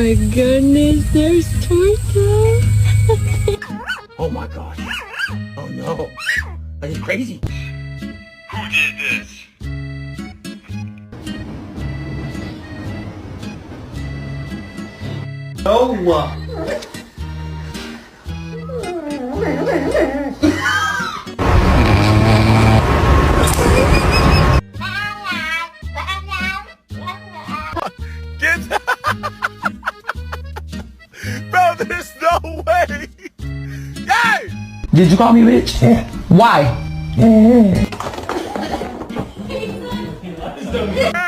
my goodness, there's turtle. Oh my gosh. Oh no. Are you crazy? Who did this? No. Get Bro, there's no way! Yay! Did you call me bitch? Yeah. Why? Yeah.